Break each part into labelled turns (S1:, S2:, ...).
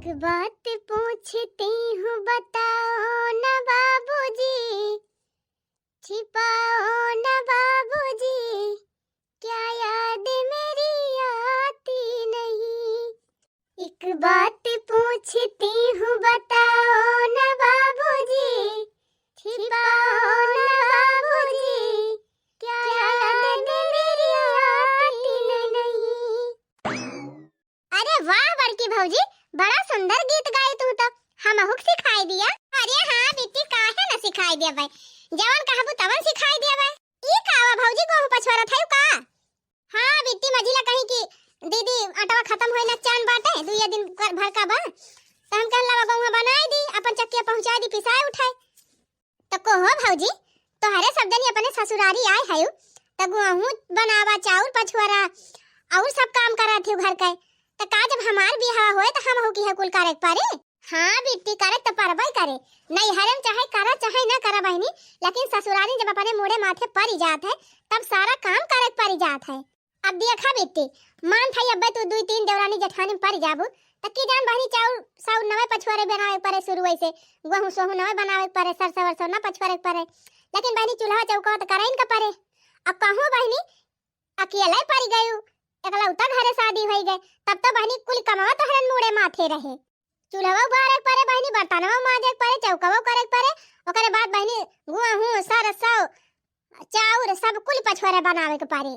S1: बात पूछती हूँ बताओ न बाबूजी, छिपाओ न बाबूजी, क्या याद मेरी आती नहीं। एक बात पूछती हूँ बताओ न बाबूजी, छिपाओ न बाबूजी, क्या याद मेरी आती नहीं। अरे वाह बड़की भौजी, बड़ा सुंदर गीत गाई तू तो, हमहुक सिखाई दिया। अरे हाँ बिट्टी, काहे न सिखाई दिया भाई, जवन कहबू तवन सिखाई दिया भाई। ई कावा भौजी गोहू पछवारा थायु का? हाँ बिट्टी, मजिला कहीं की दीदी आटवा खत्म होई न चान बाटे, दुइया दिन भर का बा, त हम कहला गोहू बनाई दी, अपन चक्किया पहुंचाई दी, पिसाई उठाई। त कोहो भौजी, तोहरे सब जनी अपने ससुरारी आए हयु, त गोहू बनावा, चाउर पछवारा और सब काम करा थे घर का। त का जब हमार बियाह होए त हम हो की है कुल करे पारे। हां बिट्टी, करे त परबई करे, नहीं हरम चाहे करा चाहे ना करा बहनी, लेकिन ससुरारी जब अपने मोड़े माथे पड़ जात है तब सारा काम करे पड़ जात है। अब देखा बिट्टी, मान थाई अब्बे तू दुई तीन देवरानी जेठानी में पड़ जाबू त की जान बहनी चाउर साउ नवे पछवारे बनावे परे, शुरू वैसे गहू सोहू नवे बनावे परे, सरसा वरसा ना पछवारे परे, लेकिन बहनी चूल्हा चौका त कराइन का परे। अब कहूं बहनी अकेले पड़ गयू, एकला उता घरे शादी भई गए, तब तो बहनी कुल कमावा तो हरन मुड़े माथे रहे, चूल्हा बारे परे बहनी, बर्तनवा माजे परे, चौकावा करे परे, ओकरे बाद बहनी गुहू सरसो चाउर सब कुल पछवारे बनावे के परे।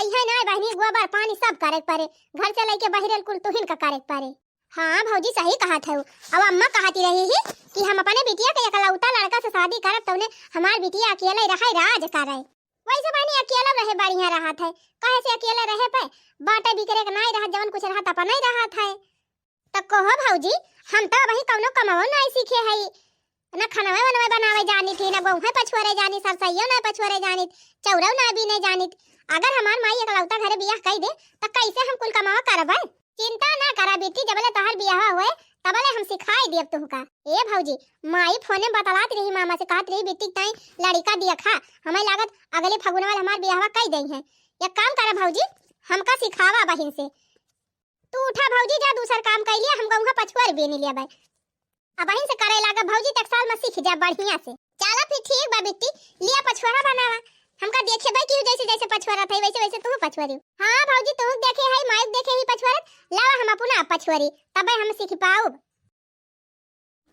S1: अइहे ना बहनी गोबर पानी सब करे परे, घर चले के बहिरल कुल तुहिन का करे परे। हां भौजी सही कहा था। अब अम्मा कहती रही ही कि हम अपने बिटिया के एकला उता लड़का से शादी करब तौने हमार बिटिया अकेले रहे राज करे। वैसे बहनी अकेला रहे बढ़िया रहा था, कहे से अकेले रहे पे बाटे बिकरे के नहीं रहा, जवन कुछ रहा त अपन नहीं रहा था। त कहो भौजी, हम तो वही कौनो कमाओ नहीं सीखे हई, ना खानावे बनवे बनावे जानी थी, ना गहू पछवारे जानी, सरसइयो ना पछवारे जानी, चौरव ना भी नहीं जानी। अगर हमार माई एकलौता घरे बियाह कई दे त कैसे हम कुल कमावा करबै? चिंता ना करा बेटी, जबले तोहर बियाह होए तबले हम सिखाई देब तुहका। ए भौजी, माई फोने बतलात रही, मामा से कहत रही बेटी ताई लड़का दिया खा, हमें लागत अगले फगुनवा हमार बियाहवा कई दई है। एक काम करा भौजी, हमका सिखावा बहिन से। तू उठा भौजी, जा दूसर काम कर लिया, हम गहू पछवार बेनी लिया भाई। अब बहिन से करे लागा भौजी, तक साल में सीख जा बढ़िया से। चला फिर ठीक बा बेटी, लिया पछवारा बनावा, हमका देखे भाई कि जैसे जैसे पछवारा था वैसे वैसे तू पछवारी। हां भौजी, तू देखे है माइक देखे ही पछवारा, लावा हम अपना पछवारी, तबे हम सीख पाऊ।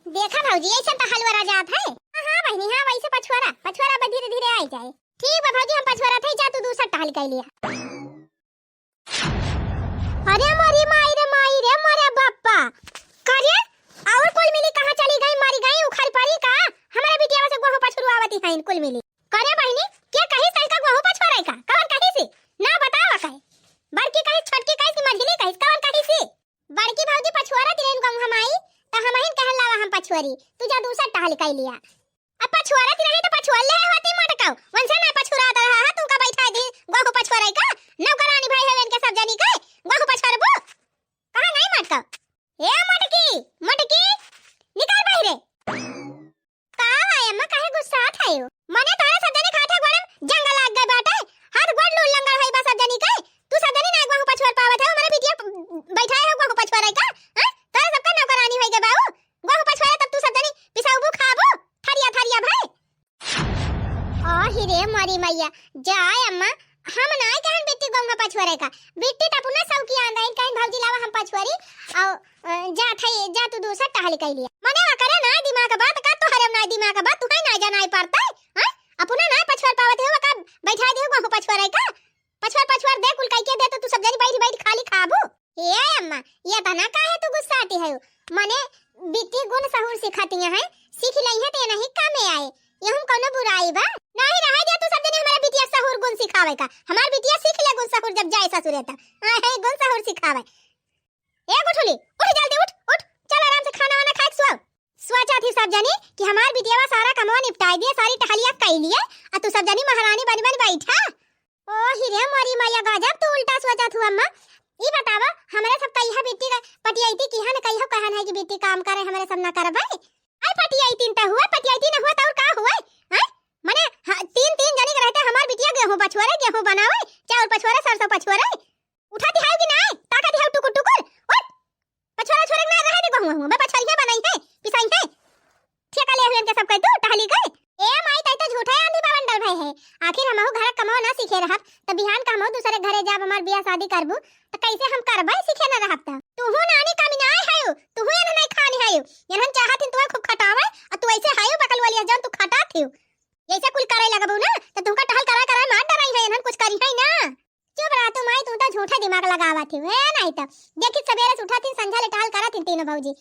S1: देखा भौजी, ऐसा तो हलवा जात है। हां बहनी, हां वैसे पछवारा धीरे धीरे आई जाए। ठीक बा भौजी, हम पछवारा थे, जा तू दूसरा टहल कर लिया। अरे मोरी माई रे मोरे बाप्पा, करे और कुल मिली कहां चली गई, मरी गई, उखड़ पड़ी का? हमारे बिटिया से गोहू पछुरवावती है कुल मिली। करे बहनी, के कही सही का गोहू पछुराई का? कौन कही से? ना बतावा कहे, बड़की कही, छोटकी कही, मझली कही, कौन कही से? बड़की भौजी पछुआरा दिलेन गहू हमाई, त हमहिन कहलावा हम पछुआरी, तू जा दूसरा टहल कर लिया। अब पछुआरा रही तो पछुआल ले होती मटकाऊ, वंशा ना पछुरात रहा, तू का बैठा दी गोहू पछुराई का? नौकरानी भाई हवेन के सब जनी के गोहू पछुरबो, कहां नहीं मटकाऊ? ए मटकी निकाल बाहरे। का है अम्मा, काहे गुस्सा थायो? मने तोरे सब जनी खाठे गोड़े जंगल लाग गए बाटे, हाथ गोड़ लूल लंगड़ होई बा सब जनी के, तू सब जनी ना गोहू पछुर पावत है, हमारे बिटिया बैठाए हो गोहू पछुराई का? हां तोरे सब का नौकरानी होई गए बाऊ, गोहू पछुरा तब तू सब जनी पिसाऊबू खाबू थरिया भाई। ओ हिरे मरी मैया, जाय अम्मा, हम नाय कहन बेटी गोहू पछुरे का, बेटी त पुना सब की आंदा इन कहन भौजी लावा हम पछुरी जा तू दूसरा टहल कर लिया। मने वा करे ना दिमाग का बात का, तो हरम ना दिमाग का बात, तू है ना जाना पड़ता है। हां अपना ना पछुर पावत है, का बैठा दे गोहू पछुराई का? पछुर दे कुल कई के दे, तो तू सब जनी बैठ खाली खाबू। ए अम्मा, ये तना काहे तू गुस्सा आती है? मने बेटी गुण सहूर सिखाती है, सीख लई है ते नहीं कामे आए, यहू कोनो बुराई बा नहीं रहा जा। तू सब जने हमारा बिटिया सहूर गुण सिखावे का, हमार बिटिया सीख ले गुण सहूर जब जाए ससुरे त। है गुण सहूर सिखावे। ए गुठुली, उठ जल्दी उठ, चल आराम से खाना वाना खा के सो। सोचा थी सब जनी कि हमार बिटिया सारा कमवा निपटाई दिए, सारी टहलिया कई लिए, आ तू सब जनी महारानी बन बैठा। ओ हिरे मोरी मैया, गजब तू उल्टा सोचा थू अम्मा। ई बतावा हमरे सब कहिया बेटी का पटियाईती किहा न कहिया कहन है कि बेटी काम करे, हमरे सब ना करबै। आई पटियाईती त हुआ, पटियाईती न हुआ त और का हुआ? हैं मने तीन जनी के रहते हमार बिटिया गेहूं पछुरे, गेहूं बनावे, चाउर पछुरे, सरसों पछुरे, उठाती है कि नहीं? ताकत है टुकुर टुकुर, उठ पछुरा छोरे ना रहे दे गहूं ऐसे हम करबै सीखे न रहब त तू हूं नानी कामी ना आयो तू हूं नहीं खानी आयो यहन चाहत तू खूब खटावे और तू ऐसे आयो बकल वाली जन तू खटात हियो ऐसे कुल करे लगबू ना त तुमका टहल करा करा मार डराई है यहन कुछ करी है ना चुप रहा तू माई तू तो झूठा दिमाग लगावत है नहीं त देखी सवेरे से उठाती संझा ले टहल करा तीनों भौजी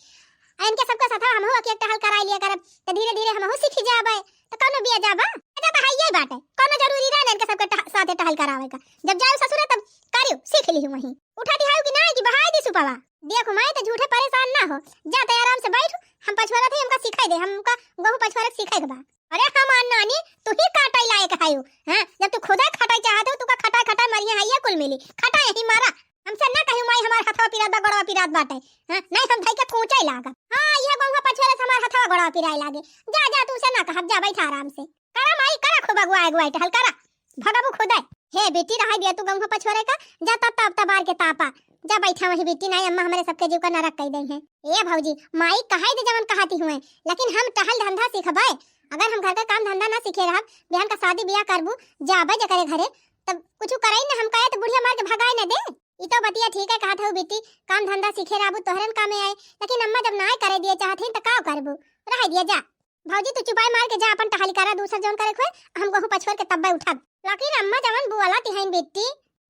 S1: इनके सबका साथ हम हो के टहल करा लिया करब त धीरे धीरे हम हो सीख जाबे त कोनो बिया जाबा त हाइये बाटे कोनो जरूरी रह इनके सबके साथे टहल करावे का जब जाओ ससुर तब करियो सीख ली वहीं उठा दिहाओ कि ना कि बहाई दी सुपावा देखो माई त झूठे परेशान ना हो जा त आराम से बैठ हम पछवारा थे हमका सिखाई दे हमका गहू पछवारा सिखाई बा अरे हम नानी तू ही काटाई लायक हायो हां जब तू खुदा खटाई चाहत हो तू का खटाई खटाई मरिया हाइया कुल मिली खटाई ही मारा हमसे ना कहियो माई हमार हथवा पिरात बा गड़वा पिरात बाटे हां नहीं हम धई के पूछई लागा हां ये गहू पछवारा से हमार हथवा गड़वा पिराई लागे जा जा तू से ना कहब जा बैठ आराम से करा माई करा खूब अगुआ अगुआ टहल करा भगाबू खुदा हे बेटी रहा दिया तू गहू पछवारे का जा तब तबार के तापा जा बैठा वही बेटी नहीं अम्मा हमारे सबके जीव का नरक कह दई है ए भौजी माई कहाई दे जवन कहती हुए लेकिन हम टहल धंधा सिखबै अगर हम घर का काम धंधा ना सीखे रहब बिहान का शादी ब्याह करबू जाबे जे करे घरे तब कुछ करई ना हम कहे तो बुढ़िया मार के भगाए ना दे ई तो बतिया ठीक है कहत हो बेटी काम धंधा सीखे रहबू तोहरन कामे आए लेकिन अम्मा जब ना करे दिए चाहथिन त का करबू रह दिया जा भौजी तू चुपाई मार के जा अपन टहल करा दूसर जवन करे खोए हम गहू पछवर के तब्बे उठब लेकिन अम्मा जवन बुआला तिहाइन बेटी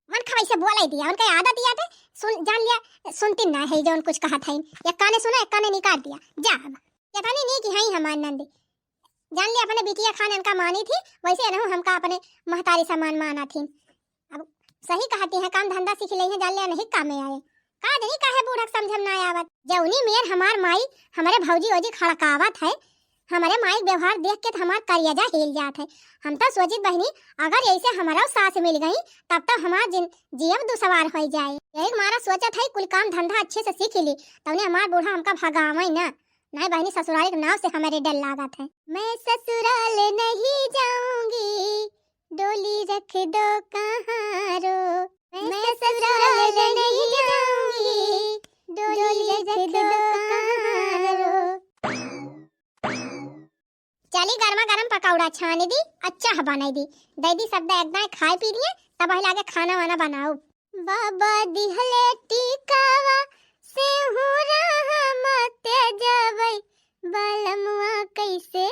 S1: मन खवई से बुआलाई दिया उनका आदत दिया थे सुन जान लिया सुनती ना है जवन कुछ कहा था एक काने सुना एक काने निकाल दिया जा अब कहता नहीं कि हई हमार नंदी जान लिया अपने बिटिया खान इनका मानी थी वैसे रहूं हमका अपने महतारी समान माना थी अब सही कहती है काम धंधा सीख ले है जान लिया नहीं काम में आए का नहीं काहे बूढ़ा समझम ना आवत जौनी मेर हमार माई हमारे भौजी ओजी खड़कावत है हमारे माई व्यवहार देख के हमार करियाजा हिल जात है हम तो सोचित बहनी अगर ऐसे हमारा सास मिल गई तब तो हमार जीव दुसवार हो जाए यही हमारा सोचत है कुल काम धंधा अच्छे से सीख ली तब हमार बूढ़ा हमका भगावे ना नहीं बहनी ससुराल के नाव से हमारे डर लागत है मैं ससुराल नहीं जाऊंगी डोली रख दो कहाँ रो मैं ससुराल नहीं जाऊंगी डोली रख दो कहाँ रो चली गर्मा गर्म पकौड़ा छाने दी अच्छा बनाई दी दीदी सब एकदम खाए पी लिए तब पहले आगे खाना वाना बनाओ बाबा दिहले टीकावा से हो रहा मत जबै बलमुआ कैसे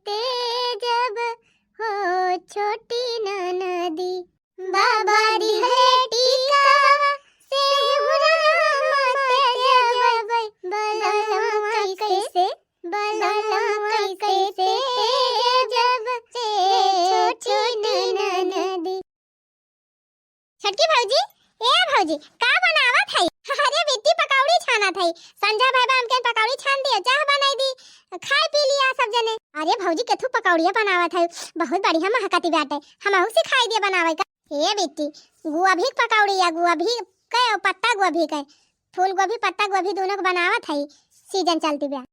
S1: तेजब हो छोटी ननदी बाबा दिहले टीकावा से हो रहा मत जबै बलमुआ कैसे तेजब छोटी ननदी छटकी भौजी ए भौजी का बनावत है अरे बेटी पकौड़ी छाना थई संजा भाई हमके पकौड़ी छान दियो चाह बनाई दी खाए पी लिया सब जने अरे भौजी केथु पकौड़िया बनावत है बहुत बढ़िया महकती बाटे हमहु सिखाई दिए बनावे का ए बेटी गोभी पकौड़ी या गोभी के पत्ता गोभी के फूल गोभी पत्ता गोभी दोनों को बनावत है सीजन चलती बा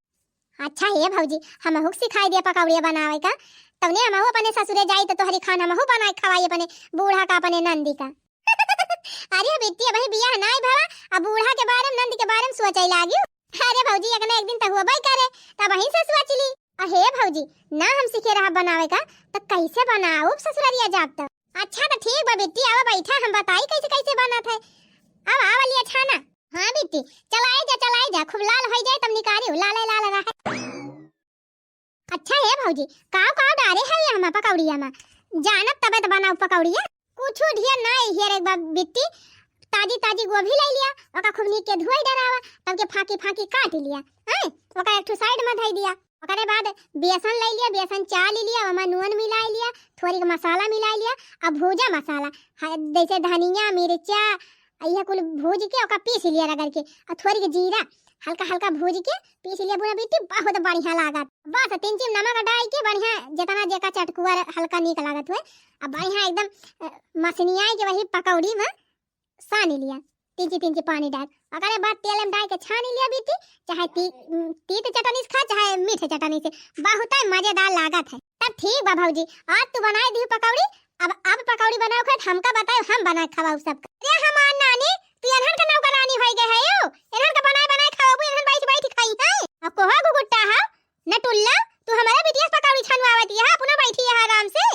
S1: अच्छा हे भौजी हमहु सिखाई दिया पकौड़िया बनावे का तवने हमहु अपने ससुरे जाई तो तोहरी खाना हमहु बनाए खवाई अपने बूढ़ा का अपने नंदी का अरे बेटी भाई बियाह नाई भवा अब बूढ़ा के बारे में नंदी के बारे में सोचई लागियो अरे भौजी एक ना एक दिन त हुआ बाई करे तब वहीं से सोचली अहे भौजी ना हम सीखे रहा बनावे का तो कैसे बनाओ ससुरालिया जाब तो अच्छा तो ठीक बा बेटी आवा बैठा हम बताई कैसे कैसे बनत है अब आवा लिया छाना हां बेटी चलाई जा खूब लाल हो जाए तब निकाली लाल लाल रहा अच्छा है भौजी काव डारे है हम पकौड़िया में जानत तबे तो बनाओ पकौड़िया कुछो ढेर नहीं हेर एक बार बिट्टी ताजी गोभी ले लिया ओका खूब नीक के धोई डरावा तब के फाकी काट लिया हैं ओका एक ठो साइड में धई दिया ओकरे बाद बेसन ले लिया बेसन चाल लिया ओमा नून मिला लिया थोड़ी के मसाला मिला लिया अब भूजा मसाला जैसे धनिया मिर्चा यह कुल भूज के ओका पीस लिया रगड़ के और थोड़ी के जीरा हल्का भूज के पीस लिया बुरा बेटी बहुत बढ़िया लागत बस 3 चीज नमक डाल के बढ़िया जितना जेका चटकुआ हल्का नीक लागत हुए अब बढ़िया एकदम मसनिया के वही पकौड़ी में सान लिया 3 चीज पानी डाल ओकरे बाद तेल में डाल के छान लिया बेटी चाहे तीत चटनी से खा चाहे मीठे चटनी से बहुत मजेदार लागत है तब ठीक बा भौजी आज तू बनाई दी पकौड़ी अब पकौड़ी बनाओ खत हमका बताओ हम बना खवाऊ सब अरे हमार नानी तू एनहन का नौकरानी होई गए है यो एनहन का बनाए खाओबू एनहन बैठ खाई है अब कोहा गुगुट्टा है न टुल्ला तू हमारा बिटिया पकौड़ी छनवावत है अपना बैठी है आराम से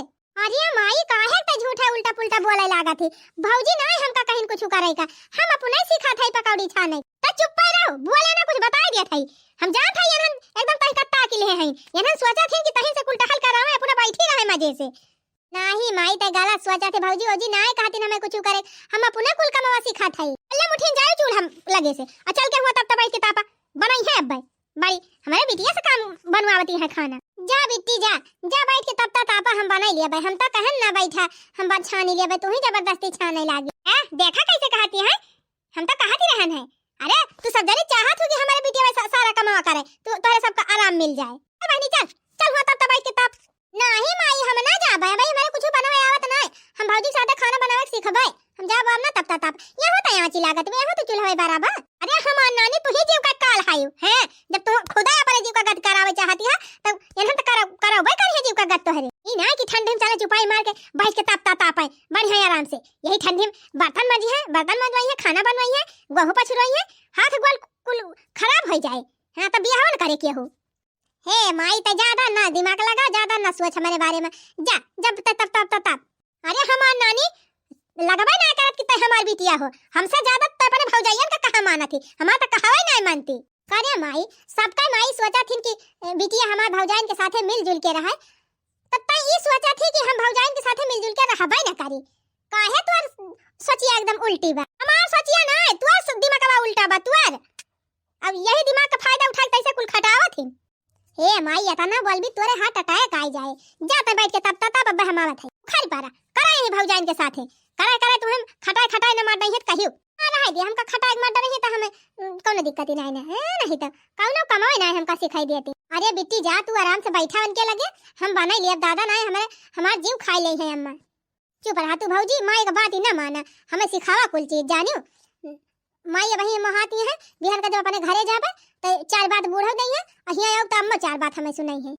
S1: अरे माई काहे त झूठा उल्टा पुल्टा बोले लागत है भौजी नहीं हमका कहीं कुछ करे का, हम अपने सीखा था पकौड़ी छाने। त चुप पे रहो, बुआ लेना कुछ बता दिया था। हम जान था यहन एकदम तही कट्टा के लिए हैं, यहन सोचा थे कि तही से कुल टहल करावे अपना बैठी रहे मजे से। नहीं माई ते गलत सोचा थे भौजी, ओजी नहीं कहती हमें कुछ करे, हम अपने कुल कमावा सीखा था। अल्लाह मुठीन जाए चूड़ हम लगे से और चल के हुआ तब तब के तापा बनाई है अब बड़ी हमारे बिटिया से काम बनवावती है खाना। जा बिट्टी जा, जा बैठ के तब तक आपा हम बनाई लिया भाई, हम तो कहन ना बैठा, हम बात छानी लिया भाई, तू ही जबरदस्ती छाने लागी। देखा कैसे कहती है, हम तो कहती रहन है। अरे तू सब जरी चाहत हो कि हमारे बिटिया सारा कमावा करे, तू तोरे सबका आराम मिल जाए। बहनी चल चल हुआ तब तब बैठ के तब। नहीं माई हम ना जा भाई, हमारे कुछ बनावे आवत नहीं, हम भौजी साथे खाना बनावे सीखबे, हम जा बाब ना तब तब। ये होता यहाँ ची लागत में, यहाँ तो चूल्हा बराबर। अरे हमार नानी तू ही जीव का काल हायु है, जब तू खुदा अपने जीव का गत करावे चाहती है तब यहां तो करावे कर है जीव का गत तोहरे। ई ना कि ठंडी में चला चुपाई मार के बैठ के तप तप पाए बढ़िया आराम से। यही ठंडी में बर्तन मजी है, बर्तन मजवाई है, खाना बनवाई है, गहू पछुरवाई है, हाथ गोल कुल खराब हो जाए। हां तब बियाह न करे के हो। हे माई त ज्यादा ना दिमाग लगा, ज्यादा ना सोच हमारे बारे में, जा जब तक तब तब। अरे हमार नानी लगबे ना करत कि तय हमार बिटिया हो, हमसे ज्यादा तय अपने भौजाइयन का कहा माना थी, हमार त कहावे नहीं मानती। करे माई सबका माई सोचा थी कि बिटिया हमार भौजाइयन के साथे मिलजुल के रहे, तब तय ई सोचा थी कि हम भौजाइयन के साथे मिलजुल के रहबे ना करी। काहे तोर सोचिया एकदम उल्टी बा, हमार सोचिया ना तोर दिमागवा उल्टा बा तोर। अब यही दिमाग का फायदा उठा के तैसे कुल खटावत थी। हे माई या ना बोलबी तोरे हाथ अटैक आ जाए, जाते बैठ के तब तब अब हमावत है खाली पारा करे ही भौजाइन के साथे करे करे तू हम खटाई खटाई न मार दही कहियो ना रह दे हमका खटाई मार दही त हमें कोनो दिक्कत नहीं ना है, नहीं तो कौनो कमाई ना हमका सिखाई देती। अरे बिट्टी जा तू आराम से बैठा बन के लगे, हम बनाई लिए दादा ना हमार जीव खाई ले है अम्मा। चुप रहा तू भौजी, माई का बात ही ना माना, हमें सिखावा कुल चीज जानियो। माई वही महाती है, बिहार का जब अपने घरे जाबे तो चार बात बूढ़ हो गई है, अहिया आउ त अम्मा चार बात हमें सुनाई है।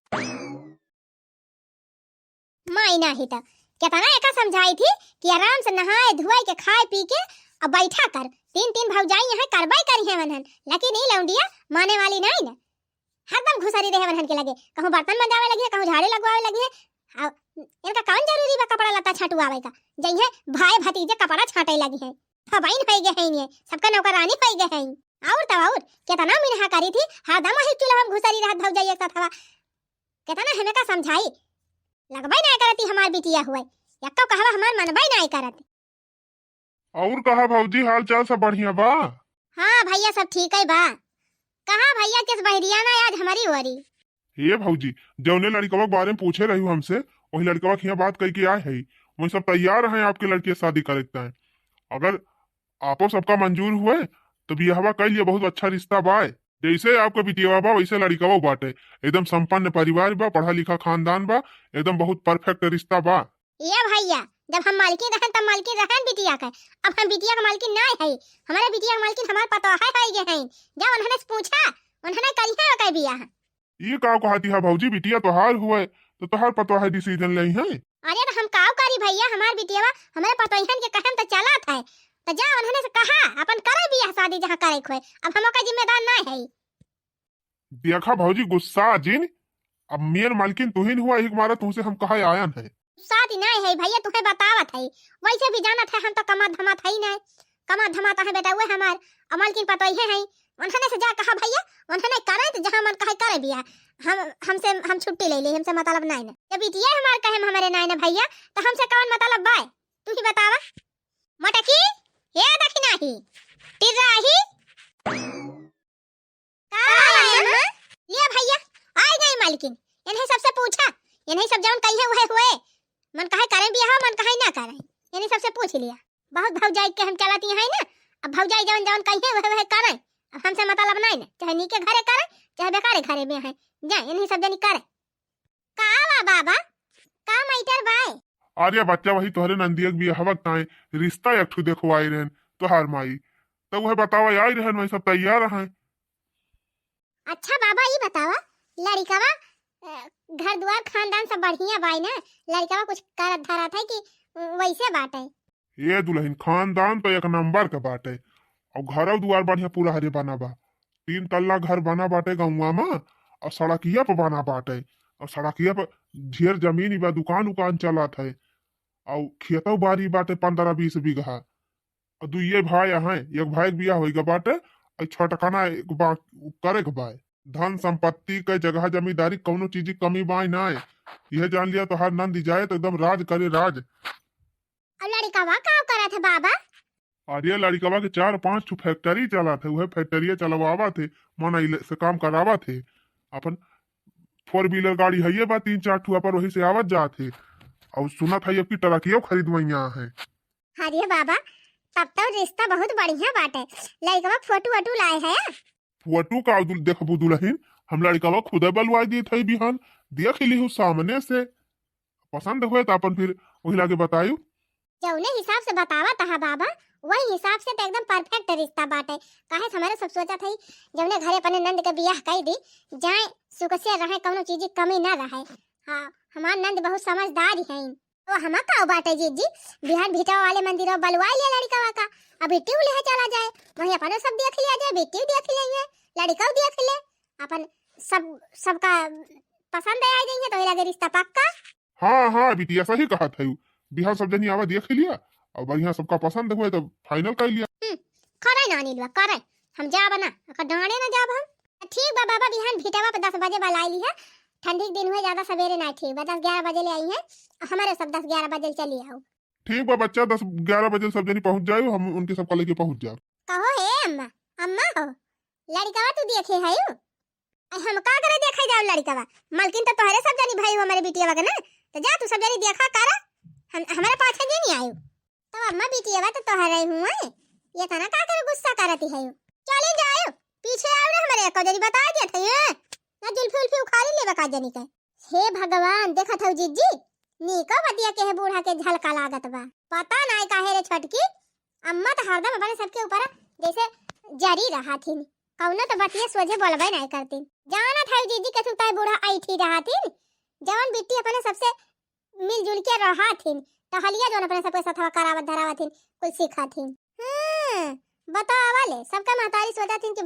S1: माई ना ही त केतना एका समझाई थी कि आराम से नहाए धुआई के खाए पी के अब बैठा कर, तीन तीन भौजाई यहाँ करबाई करी है वनहन, लेकिन नहीं लौंडिया माने वाली नहीं ना, हरदम घुसरी रहे वनहन के लगे, कहूं बर्तन मंजावे लगी है, कहूं झाड़ू लगवावे लगी है। इनका कौन जरूरी बा कपड़ा लता छटवावे का, जइहे भाई भतीजे कपड़ा छाटे लगी है, फबाइन होई गए हैं, ये सबका नौकरानी होई गए हैं। और तब और केतना मिनहा करी थी, हरदम ही चूल्हा में घुसरी रहत भौजाई एक साथ हवा, केतना हमें का समझाई, लगबई नहीं करती हमार बिटिया हुए, यक्को कहवा हमार मनबई नहीं करती।
S2: और कहा भौजी हाल चाल सब बढ़िया बा?
S1: हाँ भैया सब ठीक है बा। कहा भैया किस बहरिया ना आज हमारी ओरी?
S2: ये भौजी जौने लड़कवा के बारे में पूछे रही हमसे, वही लड़कवा के यहाँ बात कह के आए है, वही सब तैयार हैं आपके लड़की से शादी करे के। अगर आपो सबका मंजूर हुए तो बियाहवा कर लिए, बहुत अच्छा रिश्ता बा, जैसे आपका बिटिया बा वैसे लड़कवा बाटे, एकदम संपन्न परिवार बा, पढ़ा लिखा खानदान बा, एकदम बहुत परफेक्ट रिश्ता बा।
S1: ये भैया जब हम मालकिन रहन तब मालकिन रहन बिटिया का, अब हम बिटिया का मालकिन नहीं है, हमारे बिटिया का मालकिन हमार पतो है ये हैं, जब उन्होंने पूछा उन्होंने कही है कह बियाह।
S2: ये का कहती है भौजी, बिटिया तोहार हुए तो तोहार पतो है डिसीजन लई है।
S1: अरे तो हम काव करी भैया, हमार बिटिया हमारे पतोहन के कहन तो चलत है, तो जा उन्होंने से कहा अपन करे बियाह शादी जहां करे खोए, अब हम का जिम्मेदार नहीं है।
S2: देखा भौजी गुस्सा जिन, अब मेन मालकिन तुहिन हुआ, एक मारा तुमसे हम कहा आया है।
S1: शादी नहीं है भैया, तुम्हें बतावत है, वैसे भी जानत है हम तो कमा धमा था ही नहीं, कमा धमा तो है बेटा वो हमार मालकिन पतोहे हैं, उन्होंने से जा कहा भैया उन्होंने करे तो जहां मन कहे करे बियाह, हम छुट्टी ले ली, हमसे मतलब नहीं ना, जब बिटिया हमार कहे हमारे नहीं ना भैया तो हमसे कौन मतलब बाय, तू ही बतावा। मटकी ये देखी नहीं तिराही ये भैया आई नहीं मालकिन, इन्हें सबसे पूछा, इन्हें सब जौन कही है हुए मन कहे करे बियाह मन कहे ना करे, इन्हें सबसे पूछ लिया, बहुत भौजाई के हम चलाती है ना, अब भौजाई जौन जौन कही है वह करे, अब हमसे मतलब नहीं ना, चाहे नीके घरे करे चाहे बेकारे घरे में है, जा इन्हें सब जनी करे। का बाबा का मैटर बाय?
S2: अरे बच्चा वही तोहरे नंदियक भी हवक ताए रिश्ता एक ठू देखो आई रहन तोहार माई, तो वह बतावा आई रहन वही सब तैयार हैं।
S1: अच्छा बाबा ये बतावा लड़कावा घर द्वार खानदान सब बढ़िया बाई ना, लड़कावा कुछ करत धरा था कि वैसे बाटे?
S2: ये दुल्हन खानदान तो एक नंबर के बाटे, और घर द्वार बढ़िया पूरा हरे बना बा, 3 तल्ला घर बना बाटे गौवा में, और सड़किया पे बना बाटे, और सड़किया पे ढेर जमीन बा, दुकान उकान चलत है, और खेतों बाड़ी बाटे 15-20 बीघा, और दुइये भाई हैं, एक भाई के बियाह होइगा बाटे और छटकाना एक बा करे के बाय। धन संपत्ति के जगह जमींदारी कौनो चीज की कमी बाई ना है। यह जान लिया तो हर नंद जाए तो एकदम राज करे राज।
S1: और लड़का का करा था बाबा?
S2: अरे लड़कवा के 4-5 ठो फैक्ट्री चला थे, वह फैक्ट्री चलवावा थे, माना से काम करावा थे। अपन 4 व्हीलर गाड़ी है बा 3-4 ठो पर वही से आवत जाते। और सुना था अब की ट्रकियो खरीदवैया है।
S1: अरे बाबा तब तो रिश्ता बहुत बढ़िया बाटे। लड़कवा फोटो वोटो लाए है?
S2: फोटो का देखबू दुल्हन, हम लड़कवा खुदे बलवाई दिए थे बिहान, देख ली सामने से, पसंद हुए तो अपन फिर वही लागे बतायू।
S1: जौने हिसाब से बतावा था बाबा वही हिसाब से तो एकदम परफेक्ट रिश्ता बाटे। काहे हमारे सब सोचा था जौने घरे अपने नंद के बियाह कर दी जाए सुख से रहे, कौनो चीज की कमी ना रहे। हाँ हमार नंद बहुत समझदार है। तो हम का बाटे जी बिहान भीटा वाले मंदिरों बलवा लिया लड़का का। अब बेटी ले चला जाए वही अपन सब देख लिया जाए, बेटी देख लिया लड़का देख ले, अपन सबका पसंद आ जाएंगे तो लगे रिश्ता पक्का।
S2: हाँ बिटिया सही कहा था, बिहार सब जनी आवा देख लिया और बढ़िया सबका पसंद हुए तो फाइनल कर लिया।
S1: करे ना नीलवा करे, हम जाब ना डांडे ना जाब हम। ठीक बा बाबा बिहान भीटावा पे 10 बजे बुला ली है। ठंडी के दिन हुए ज्यादा सवेरे ना, ठीक बा 10-11 बजे ले आई है। हमारे सब 10-11 बजे चली आओ।
S2: ठीक बा बच्चा 10-11 बजे सब जनी पहुंच जाए, हम उनके सबका लेके पहुंच जाए।
S1: कहो हे अम्मा अम्मा हो लड़का तू देखे है यू? हम का करे देखा जाओ लड़का मालकिन तो तोहरे सब जनी भाई हो हमारे बिटिया का ना, तो जा तू सब जनी देखा कर, हम हमारे पाछे जे नहीं आयो। तो अम्मा बिटिया तो तोहरे हुए ये तना का कर गुस्सा करती है यू? चले जाओ पीछे आओ ना, हमारे को जनी बता दिया था ये ना जुल्फी उल्फी उखाड़ी ले बका जनी के। हे भगवान देखा था जीजी नीको बतिया के है बूढ़ा के झलका लागत बा, पता नहीं काहे रे छटकी अम्मा तो हरदम अपने सबके ऊपर जैसे जरी रहा थी, कौनो तो बतिया सोझे बोलबे नहीं करती। जाना था जीजी के सुता बूढ़ा ऐठी रहा थी, जवन बिट्टी अपने सबसे मिलजुल के रहा थी, टहलिया जो अपने सबके साथ करावत धरावत थी, कुछ सीखा थी। बताओ वाले सबका महतारी सोचा थी कि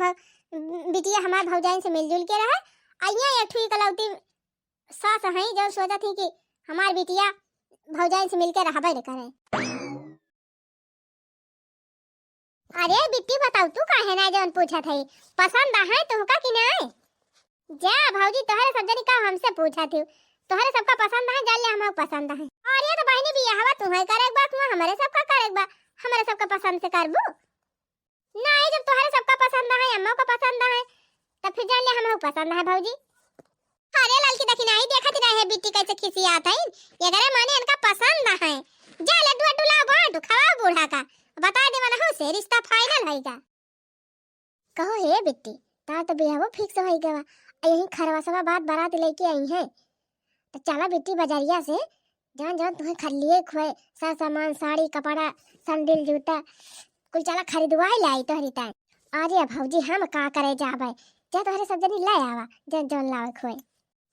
S1: बिटिया हमार भौजाइन से मिलजुल के रहे। आइया एठुई कलौती सास है जो सोचा थी कि हमार बिटिया भौजाइन से मिलके रहबे न करे। अरे बिट्टी बताओ तू काहे ना जवन पूछा थई पसंद है तुमका कि नहीं? जा भौजी तोहरे सब जनी का हमसे पूछा थी, तोहरे सबका पसंद है जान ले हमहु पसंद है। और ये तो बहनी बियाह हवा तू है करे बा तू हमारे सबका करे बा, हमारे सबका पसंद से करबू नहीं। जब तोहरे सबका पसंद है अम्मा का पसंद है तब फिर जान ले हमहु पसंद है भौजी। अरे लड़की देखी नहीं देखत रहे बिट्टी कैसे खिसियात है, ये करे माने इनका पसंद है। जा लड्डू अड्डू ला बांट खावा बूढ़ा का बता दे वाला से रिश्ता फाइनल है का। कहो हे बिट्टी तार तो बियाह फिक्स हो गया, यही खरवासवा बात बारात लेके आई है। तो चला बिट्टी बाजारिया से जान जान तुम्हें खर लिए खोए सब सामान साड़ी कपड़ा सैंडल जूता कुल चला खरीदवाई लाई तोहरी टाइम। अरे भौजी हम का करे जाबे जा तोहरे सब जनी ले आवा जन जन लावे खोए।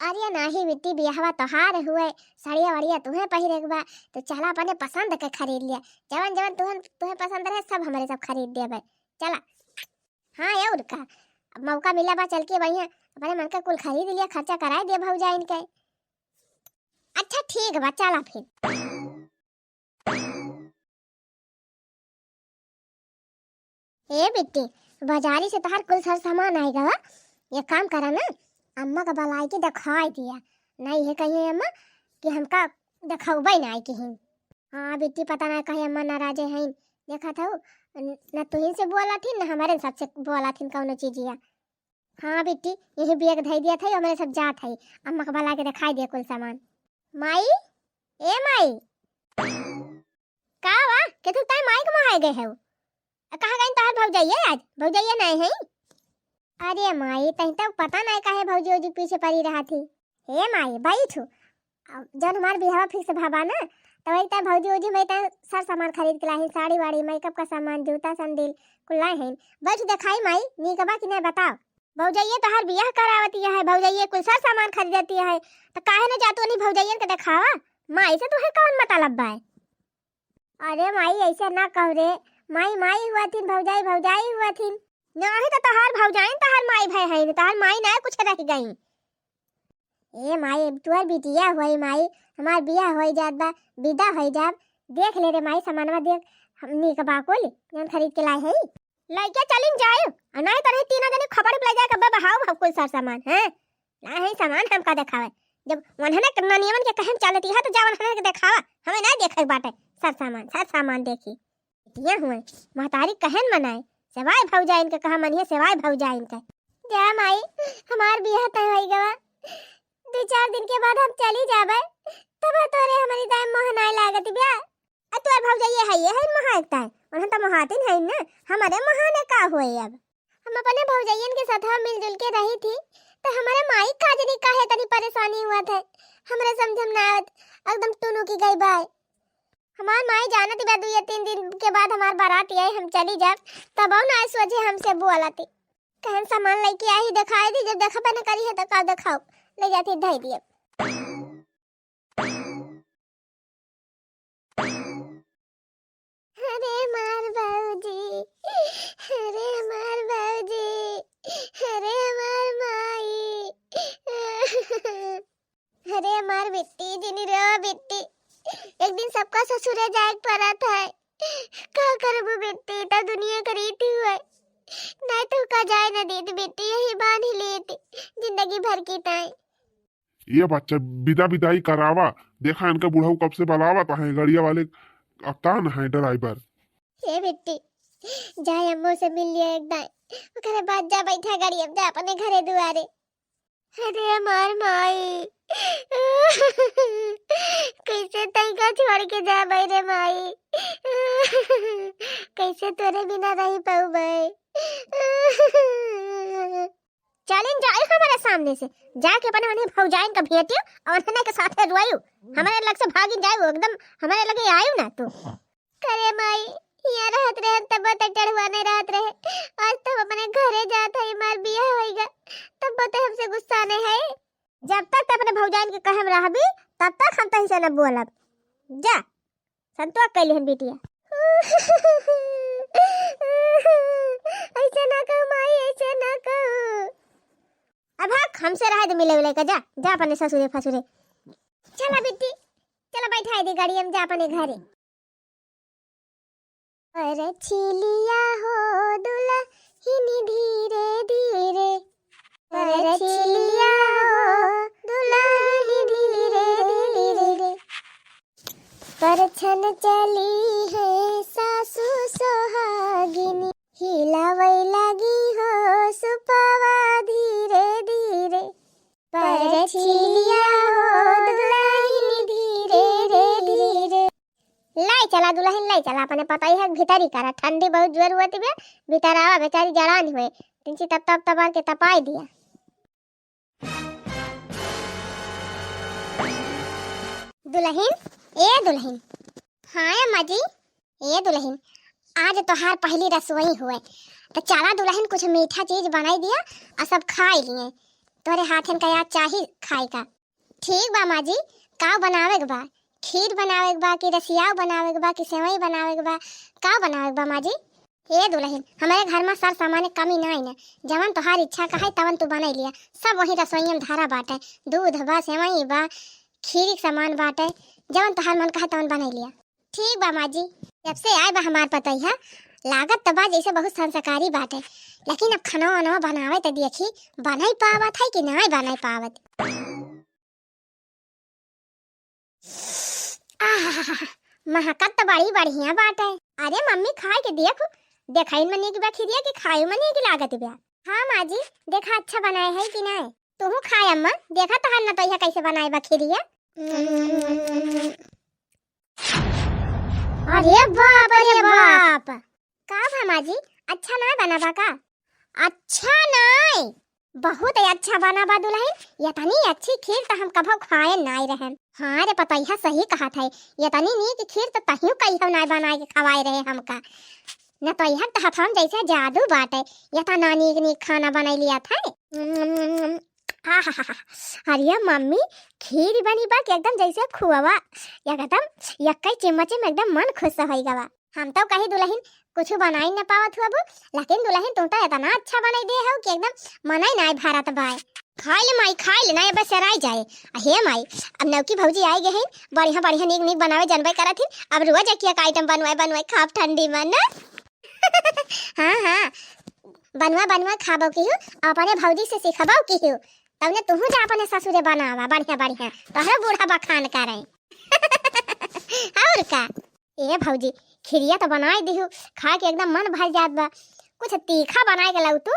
S1: अरे नाही बिट्टी बियाहवा तोहार हुए साड़िया वाड़िया तुम्हें पहिरे बा तो चला अपने पसंद के खरीद लिया, जवन जवन तुम्हें पसंद रहे सब हमारे सब खरीद देबे चला। हाँ और का अब मौका मिला बा चल के भैया अपने मन का कुल खरीद लिया, खर्चा कराए दे भौजाइन के। अच्छा ठीक बा चला फिर। ए बिट्टी बाजारी से तोहार कुल सर सामान आएगा वा, ये काम करा ना अम्मा का बलाई के दिखाई दिया नहीं है कहीं अम्मा कि हमका दिखाऊबे नहीं कहीं। हाँ बिट्टी पता ना कहीं अम्मा नाराजे हैं, देखा था न तुहिन से बोला थी न हमारे सबसे बोला थी कौनो चीजिया। हाँ बिट्टी यही बिया के धई दिया था और मेरे सब जात है, अम्मा का बला के दिखाई दिया कुल सामान। माई ए माई का वा के तू ताई माई को मार गए है कहां गई तोहर भौजाइया आज भौजाइया नहीं है? अरे माई तही तक पता नहीं काहे भौजी ओजी पीछे पड़ी रहा थी। हे माई बैठो जब हमार बिहाव फिक्स भाबा ना तो वही तब भौजी ओजी मैं सर सामान खरीद के लाई, साड़ी वाड़ी मेकअप का सामान जूता सैंडल कुल लाई हैं। बैठ दिखाई माई नीकबा कि नहीं बताओ। भौजाइया तोहर बियाह करावती है, भौजाइया कुल सर सामान खरीदती है तो काहे न जातो नहीं भौजाइयन के दिखावा, माई से तुहे कौन मतलब बा? अरे माई ऐसे ना कह रे, माई माई हुआ थी भौजाई भौजाई हुआ थी नहीं तो तोहार भौजाइन तोहार माई भाई है तोहार माई ना कुछ रख गई। ए माई तोहर बिटिया होई माई हमार बियाह होई जात बा विदा होई जाब देख ले रे माई सामानवा देख हमनी का बाकोले जन खरीद के लाए है लइका चलिन जाए और नहीं तो रही तीन जने खबर पे ले जाए कब बहाओ हम कोई सर सामान है ना है सामान हमका दिखावे जब उन्होंने करना नियमन के कहन चलती है तो जा उन्होंने के दिखावा हमें ना देखे बाटे सर सामान देखी ये हुए महतारी कहन मनाए सेवाय भौजा इनके कहा मनिए सेवाय भौजा इनके जा माई हमार बियाह तय होई गवा 2-4 दिन के बाद हम चली जाबे तब तोरे हमारी दाई मोह नाय लागत ब्याह आ तोर भौजा ये है महाकता है उन्हें तो महातिन है ना हमारे महाने का हुए अब हम अपने भौजाइयन के साथ मिलजुल के रही थी तो हमारे माई काजनी काहे तनी परेशानी हुआ था हमरे समझम ना आवत एकदम टुनु की गई बाय हमार माई जानत बा 2-3 दिन के बाद हमार बारात आई हम चली जा तब ना इस वजह हमसे बुआलाती कहन सामान लेके आई दिखाई दी जब देखा बना करी है तो का दिखाओ ले जाती धई दिए अरे मार बाबूजी अरे मार बाबूजी अरे मार माई अरे मार बिट्टी दिनी रे बिट्टी एक दिन सबका ससुरे जाए पड़ा था का करबू बिट्टी ता दुनिया करीती हुए नहीं तो का जाए ना देती बेटी यही बांध ही लेती जिंदगी भर की ताई
S2: ये बच्चा विदा विदाई करावा देखा इनका बुढ़ाऊ कब से बलावा तो है गड़िया वाले अफ्तान है ड्राइवर
S1: ये बेटी जाए अम्मू से मिल लिया एक दाई ओकरे बाद जा बैठा गाड़ी अब जा अपने घरे दुआरे अरे मार माई कैसे तैका छोड़ के जा भाई रे माई कैसे तोरे बिना रही पाऊ भाई चलिन जाए हमारे सामने से जाके अपने मने भौजाइन का भेटियो और हने के साथे रोइयो हमारे लग से भागी जाइयो एकदम हमारे लगे आयु ना तू करे माई यहाँ रहत रहे तब तक डरवा नहीं रहत रहे आज तब अपने घरे जात है मार बियाह होएगा तब तो हमसे गुस्सा नहीं है जब तक अपने भौजाइन के कहम रहबी तब तक हम तही से न बोलब जा संतोष कैली हन बिटिया ऐसे ना कहो माई ऐसे ना कहो अब हक हमसे रहे तो मिले उले का जा जा अपने ससुरे फसुरे चला बिट्टी चला बैठा दे गाड़ी हम जा अपने घरे अरे छिलिया हो दुल्हनी धीरे धीरे अरे छिलिया हो दुल्हनी धीरे धीरे परछन चली है सासू सोहागिनी हिलावै लगी हो सुपवा धीरे धीरे परछिलिया हो दुल्हनी धीरे धीरे लाई चला दुल्हन लाई चला अपने पता ही है भीतरी करा ठंडी बहुत जोर हुआ थी भीतर आवा बेचारी जड़ा नहीं हुए तिनसी तब तबार के तपाई दिया दुल्हन हाँ अम्मा जी ए दुल्हन आज तोहार पहली रसोई हुए तो चला दुल्हन कुछ मीठा चीज बनाई दिया और सब खाई लिए तोरे हाथन का याद चाहिए खाए का ठीक बा माँ जी का बनावे के बा खीर बनावे के बा कि रसिया बनावे के बा कि सेवई बनावे के बा का बनावे के बा माँ जी ए दुल्हन हमारे घर में सार सामान कमी ना है जवन तोहार इच्छा का है तवन तू बना लिया सब वही रसोई में धारा बाटे दूध बा सेवई बा खीर सामान बाटे जवन तोहार मन का है तवन बना लिया ठीक बा माँ जी जब से आए बा हमार पता ही है लागत तबा जैसे बहुत संस्कारी बात है लेकिन अब खाना वाना बनावे तो देखी बनाई पावत है कि नहीं बनाई पावत महकत तो बड़ी बढ़िया बात है अरे मम्मी खाए के देखो देखाई मनी की बखिरिया कि खाए मनी की लागत ब्या हाँ माँ जी देखा अच्छा बनाए है कि नहीं तू खाए अम्मा देखा तो हर न तो कैसे बनाए बखिरिया अरे बाप का भामा जी अच्छा ना बना बा का अच्छा नहीं बहुत अच्छा बना बा दुल्हन इतनी अच्छी खीर तो हम कभो खाए नहीं रहे हाँ रे पता यह सही कहा था इतनी नी की खीर तो तहियो कहियो नहीं बनाए के खवाए रहे हमका न तो यह तो हम जैसे जादू बाटे इतना नी खाना बना लिया था अरे मम्मी खीर बनी बा कि एकदम जैसे खुआवा एकदम यक्कई चिम्मच में एकदम मन खुश हो गवा हम तो कहीं दुल्हन कुछ बनाई न पावत हुआ लेकिन दुल्हन तुम तो इतना अच्छा बनाई दे हो कि एकदम मनाई नहीं भारत बाय खाई ले माई, खाई ले ना, बस सराय जाए। हे माई, अब नौकी भौजी आए गए हैं, बढ़िया बढ़िया नीक नीक बनावे जानबे करत हिन। अब रोज एक एक आइटम बनवाए खाब ठंडी में ना। हाँ हाँ, बनवा खाबो की हो, अपने भौजी से सिखबो की हो, तब ने तुहू जा अपने ससुरे बनावा बढ़िया बढ़िया, तोहरा बूढ़ा बखान करे। और का ए भौजी, खिरिया तो बनाए दिहु, खा के एकदम मन भर जात बा। कुछ तीखा बनाए के लाऊ तू,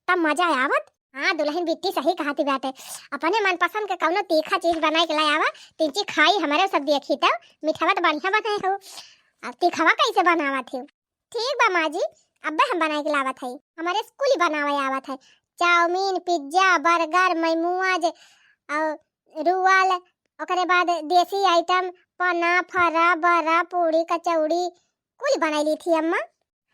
S1: तब मजा आवत। हाँ दुल्हन बिट्टी सही कहती बात है, अपने मनपसंद के कौनो तीखा चीज बनाए के लाया आवा, तीन चीज खाई हमारे सब देखी तो मिठावा तो बढ़िया बनाए हो। अब तीखावा कैसे बनावत हो? ठीक बा माँ जी, अब्बे हम बनाए के लावत है, हमारे स्कूल ही बनावे आवत है। चाउमीन, पिज्जा, बर्गर, मोमोज और रुआल, ओकरे बाद देसी आइटम पना, फरा, बरा, पूड़ी, कचौड़ी कुल बनाई ली थी अम्मा।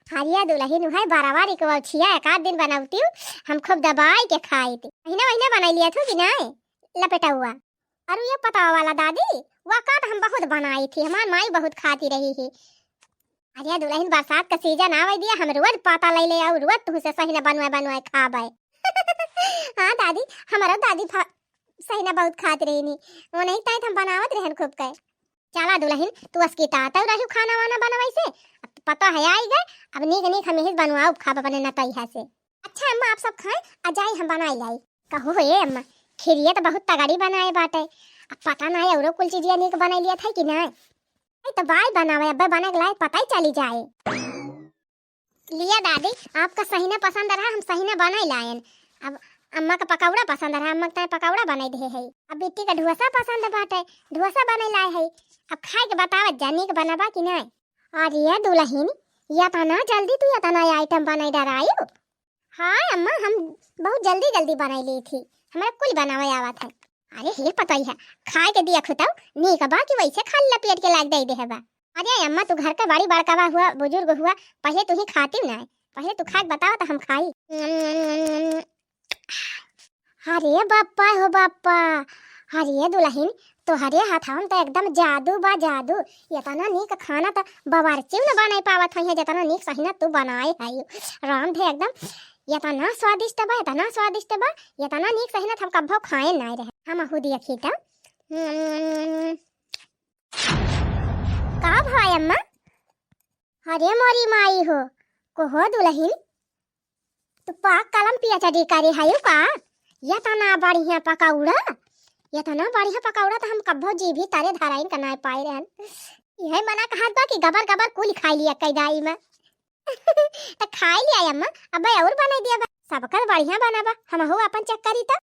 S1: हरिया दुल्हन है बाराबारी को छिया एक आध दिन बनाती हूँ, हम खूब दबाई के खाई थी। महीने महीने बनाई लिया था कि नहीं लपेटा हुआ। और ये पता वाला दादी वक़्त हम बहुत बनाई थी, हमारी माई बहुत खाती रही है। हरिया दुल्हन बरसात का सीजन आवे दिया, हम रोज पाता ले ले और रोज तुमसे सही न बनवाए खाबे। हाँ दादी, हमारा दादी सही न बहुत खाती रही नहीं, वो नहीं ताई हम बनावत रहन खूब कहे। चला दुल्हन तू असकी ताता रहू खाना वाना बनवाई से, अब तो पता है आई गए, अब नीक नीक हम ही बनवाओ खाब अपने नतैया से। अच्छा अम्मा आप सब खाएं, आ जाई हम बनाई लाई। कहो ये अम्मा, खिरिया तो बहुत तगड़ी बनाए बाटे, अब पता नहीं औरो कुल चीजिया नीक बनाई लिया था कि नहीं, तो बाई बनावे अब्बे बने के लायक पता ही चली जाए। लिया दादी, आपका सही न पसंद रहा, हम सही न बनाई लायन। अब अम्मा का पकौड़ा पसंद रहा, अम्मा का पकौड़ा बनाई दे है। अब बिट्टी का ढोसा पसंद बाटे, ढोसा बनाई लाए है। अब खाए के बतावत जानी के बनाबा कि नहीं। और ये दुल्हन या तना जल्दी तू या तना आइटम बनाई डरायो। हाँ अम्मा, हम बहुत जल्दी जल्दी बनाई ली थी, हमारा कुल बनावे आवत है। अरे ये पता ही है, खाए के दिया खुताओ नीक बा कि वैसे खाली लपेट के लाग दे दे है बा। अरे अम्मा तू घर का बड़ी बड़कावा हुआ, बुजुर्ग हुआ, पहले तू ही खाती ना, पहले तू खा के बताओ तो हम खाई। अरे बाप्पा हो बाप्पा, अरे दुल्हन तो हरे हाथावन तो एकदम जादू बा जादू। इतना नीक खाना तो बावर्ची न बनाई पावत है, जितना नीक सही ना तू बनाए है राम थे एकदम। इतना स्वादिष्ट बा, इतना स्वादिष्ट बा, इतना नीक सही ना हम कब्बो खाए नहीं रहे। हम अहू दिया खीता का भाई अम्मा। अरे मोरी माई हो को हो दुल्हन, तू पाक कलम पिया चढ़ी करे है का? इतना बढ़िया पकौड़ा, इतना बढ़िया पकौड़ा तो हम कब्बो जी भी तारे धराइन कनाए पाए रहन। यही मना कहत बा कि गबर गबर कुल खाई लिया कैदाई में। तो खाई लिया अम्मा, अब और बनाई दिया बा, सबकर बढ़िया बनाबा, हम हो अपन चेक करी तो।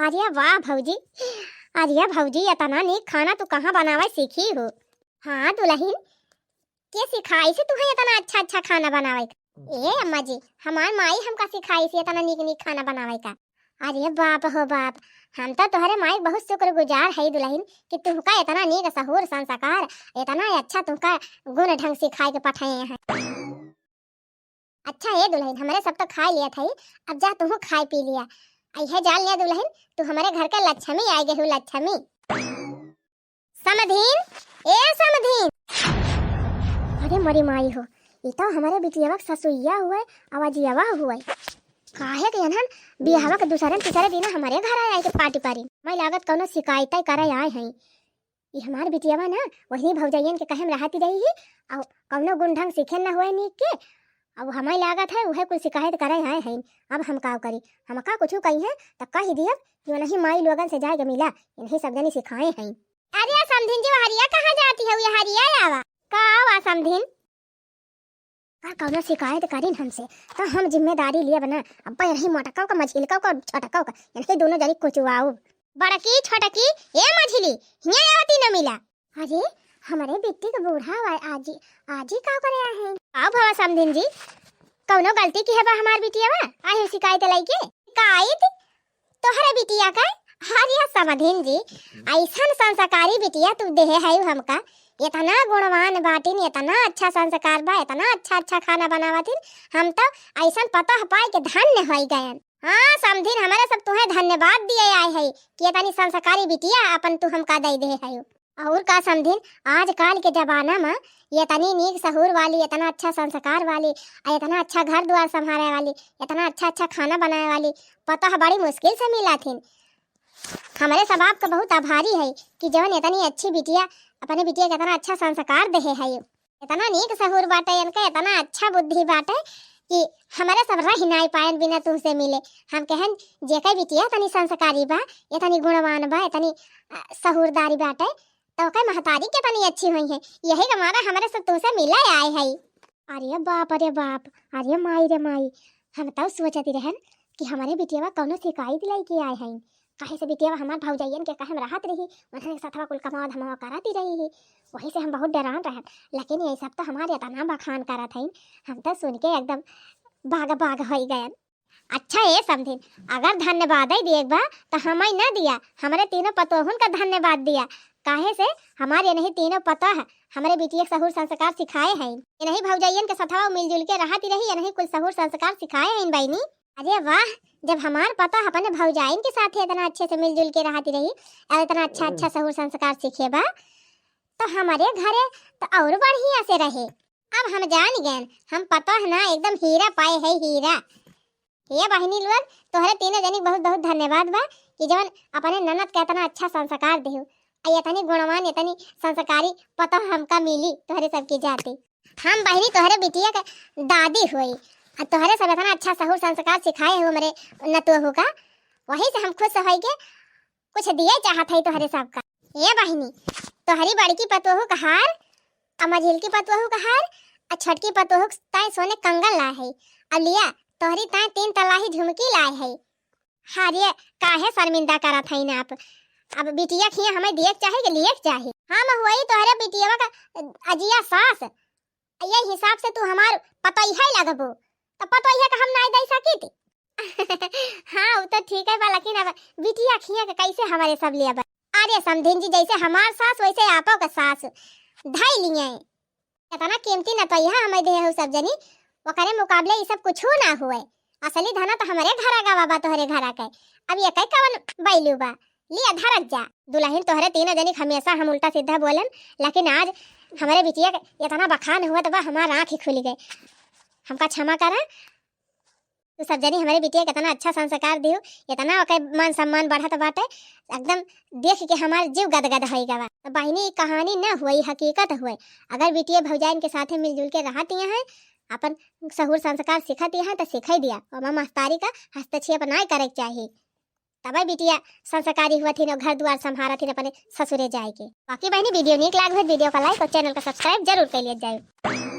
S1: अरे वाह भौजी, अरे भौजी इतना नीक खाना तू कहाँ बनावे सीखी हो? हाँ दुल्हन, के सिखाई से तुम्हें इतना अच्छा अच्छा खाना बनावे? ए अम्मा जी, हमार माई हमका सिखाई से इतना नीक नीक खाना बनावे का। अरे बाप हो बाप, हम तो तुम्हारे माई बहुत शुक्रगुजार है दुल्हन कि तुमका इतना नीक सहूर संस्कार, इतना अच्छा तुमका गुण ढंग सिखाए के पठाए हैं। अच्छा ये दुल्हन, हमारे सब तो खा लिया था, अब जा तुम खाए पी लिया। आई जान लिया दुल्हन, तू हमारे घर के लक्ष्मी आई गई हो, लक्ष्मी। समधीन, ए समधीन। अरे मरी माई हो, ये तो हमारे बिटिया ससुइया हुए, आवाजियावा हुए। काहे के अनहन बियाहवा के दूसरे तीसरे दिन हमारे घर आए के पार्टी पारी, मैं लागत कोनो शिकायत करे आए हैं। ये हमार बिटियावा ना वही भौजाइयन के कहम रहती रही है, और कौनो गुण ढंग सीखे ना हुए नीक के, अब हमारी लागत है वह कुछ शिकायत करे आए हैं। अब हम का करी, हम का कुछ कही है तो कह दिया कि नहीं माई लोगन से जाएगा मिला, इन्हीं सब जनी सिखाए हैं। अरे समधिन जी, हरिया कहाँ जाती है? ये हरिया आवा का आवा समधिन, कौनो शिकायत करीन हमसे तो हम जिम्मेदारी लिए बना, अब यही मोटकाओ का मछलिकाओ का छोटकाओ का इनके दोनों जनी कुचवाओ। बड़की छोटकी ए मछली हिया आवती न मिला। अरे हमारे बिट्टी का बूढ़ा आजी आजी का करे हैं? आओ भवा समधिन जी, कौनो गलती की है बा हमार बिटिया बा आए शिकायत लाइके कायत तोहरा बिटिया का? हरिया समधिन जी, ऐसा संस्कारी बिटिया तू देहे है हमका, इतना गुणवान बाटिन, इतना अच्छा संस्कार बा, इतना अच्छा अच्छा खाना बनावतिन, हम तो ऐसा पता पाए के धन्य हो गए। हाँ समधिन, हमारे सब तुम्हें धन्यवाद दिए आए है कि इतनी संस्कारी बिटिया अपन तू हमका दे दे है। और का समझिन आजकल के जमाना में ये इतनी नीक सहूर वाली, इतना अच्छा संस्कार वाली, इतना अच्छा घर द्वार संभाले वाली, इतना अच्छा अच्छा खाना बनाए वाली पता है बड़ी मुश्किल से मिला थी। हमारे सब आपका बहुत आभारी है कि जवन इतनी अच्छी बिटिया अपने बिटिया के इतना अच्छा संस्कार दे है। इतना नीक सहूर बाटे, इनका इतना अच्छा बुद्धि बाटे कि हमारे सब रह नहीं पायन बिना तुमसे मिले। हम कहन जेकर बिटिया तनी संस्कारी बा, इतनी गुणवान बा, इतनी सहूरदारी बाटे, तो कई महतारी के तनी अच्छी हुई है। यही हमारा हमारे सब तुमसे मिला आए है। अरे बाप, अरे माई रे माई, हम तो सोचती रहन कि हमारे बिटिया कौनो शिकायत लाई के आए हैं। कहे से बिटिया हमार भौजाइयन के कहे में रहत रही, उन्हें सथवा कुल कमाद हम करती रही ही, वही से हम बहुत डरान रहन। लेकिन ये सब तो हमारे इतना बखान करत हैं, हम तो सुन के एकदम बाग हो गए। अच्छा ये समझिन अगर धन्यवाद ही दिए बा तो हमें न दिया, हमारे तीनों पतोहन का धन्यवाद दिया। काहे से हमारे नहीं तीनों पता है हमारे बिटिया सहूर संस्कार सिखाए हैं। ये नहीं भौजाइयन के सथवा मिलजुल के रहती रही, ये नहीं कुल सहूर संस्कार सिखाए हैं बहनी। अरे वाह, जब हमार पता अपने भौजाइन के साथ इतना अच्छे से मिलजुल के रहती रही और इतना अच्छा अच्छा सहूर संस्कार सीखे बा, तो हमारे घरे तो और बढ़िया से रहे। अब हम जान गए, हम पता है ना एकदम हीरा पाए है हीरा। ये बहनी लोग तोहरे तीनों जनी बहुत बहुत धन्यवाद बा कि जवन अपने ननद का इतना अच्छा संस्कार देहु, इतनी गुणवान इतनी संस्कारी पता हमका मिली तोहरे सबकी जाती। हम बहनी तोहरे बिटिया का दादी हुई और तोहरे सब इतना अच्छा सहूर संस्कार सिखाए हो मेरे नतुहू का, वही से हम खुश हो के कुछ दिए चाहत है तोहरे सबका। ये बहनी तोहरी बड़की पतोहू का हार, अमझिल की पतोहू का हार और छटकी पतोहू ताई सोने कंगन लाए है, और लिया तोहरी ताई 3 तलाही झुमकी लाए है। हारिए काहे शर्मिंदा करत है ना आप, अब बिटिया खिया हमें दिए चाहे कि लिए चाहे। हम हुई तोहरे बिटिया का अजिया सास, ये हिसाब से तू हमार पतोहिया लगबो, तो पतोहिया का हम नहीं दे सकी थी। हाँ वो तो ठीक है बा, लेकिन अब बिटिया खिया के कैसे हमारे सब लिया बा। अरे समधिन जी जैसे हमार सास वैसे आपो का सास ढाई लिए इतना कीमती न तो यहाँ हमें दे सब जनी, ओकरे मुकाबले ये सब कुछ ना हुए। असली धना तो हमारे घर का बाबा तोहरे घर के, अब ये कई कवन बैलू बा लिया धरक जा। दुल्हन तोहरे तीनों जनी हमेशा हम उल्टा सीधा बोलन, लेकिन आज हमारे बिटिया इतना बखान हुआ तो बा हमारा आँख ही खुल गए। हमका क्षमा करा, तो सब जनी हमारे बिटिया के इतना अच्छा संस्कार दियो, इतना ओके मान सम्मान बढ़त बाटे, एकदम देख के हमार जीव गदगद हो गवा। तो बहनी कहानी न हुई हकीकत हुई। अगर बिटिया भौजाइन के साथ मिलजुल के रहती हैं, अपन सहूर संस्कार सिखती हैं तो सिखा दिया, और मास्तारी का हस्तक्षेप नहीं करे चाहिए। तब बिटिया संस्कारी हुआ थी न, घर द्वार संभारा थी अपने ससुरे जाए के। बाकी बहनी वीडियो नीक लाग वीडियो का लाइक और चैनल का सब्सक्राइब जरूर कर लिया जाए।